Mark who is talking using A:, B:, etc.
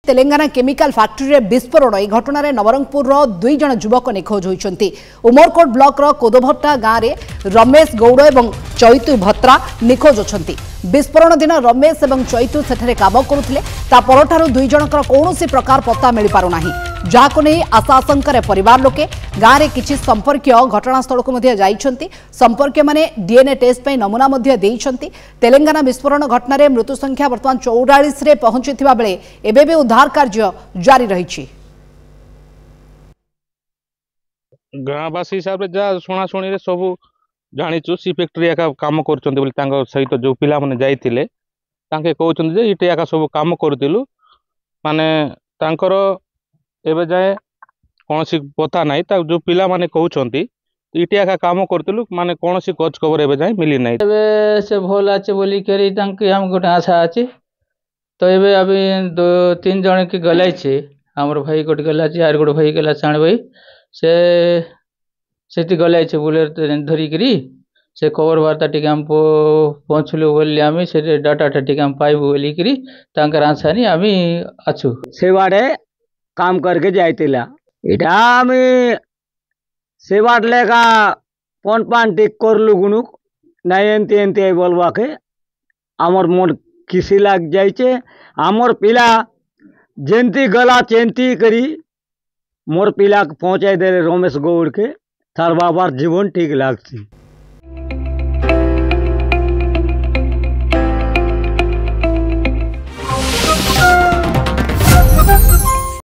A: Telangana chemical factory रे विस्फोरण यह घटन नवरंगपुर दुई जन युवक निखोज होती। उमरकोट ब्लॉक कोदभट्टा गाँव में रमेश गौड़ और चैतु भत्रा निखोज अच्छा। विस्फोरण दिन रमेश और चैतु सेठे काम करुले परठार दुई जनकर कौन प्रकार पत्ता मिल पारना जहां नहीं आशाशंकर परिवार लोके गाँव में किसी संपर्क घटनास्थल को जाइछंती। संपर्क माने डीएनए टेस्ट पे नमूना देइछंती। तेलंगाना विस्फोरण घटना मृत्यु संख्या वर्तमान 44 रे पहुंचीथिबा बेले एबे भी उद्धार कार्य जारी रही।
B: गाँववासी हिसाब से जहाँ शुणाशुणी रे सब जाचु सी फैक्ट्री एका काम कर सहित जो पिला माने जाइथिले तांके कहउछन जे इटे एका सब काम करतिलु माने तांकर एबे जाए कौन सी पता नहीं जो पिला माने कहउछंती इटे एका काम करतिलु माने कौन सी खोज खबर एबे जाए मिली नहीं।
C: एबे से भल आछे बोली करी तांके हम गोटे आशा आछे तो एबे अभी 2-3 जन के गलाई छे। हमर भाई गोटे गला छे आर गोटे भाई गला साण भाई सेठी गलाई छे बोले धरी करी से खबर वार्ता टिके हम पहुँचलु बोली आमी से डाटा टिके हम पाइबु बोली करी तांकर आशा नहीं आमी अछु
D: से बारे काम करके जाइतिला इटा आमी से बाट लेका फोन पान टिक करलु गुनु नहीं एंती एंती बोलवा के आमर मन किसी लाग जाइछे। आमर पिला जेंती गला चेंती करी मोर पिला पहुँचाई दे रमेश गौड़ के थार बाबार जीवन ठीक लागती।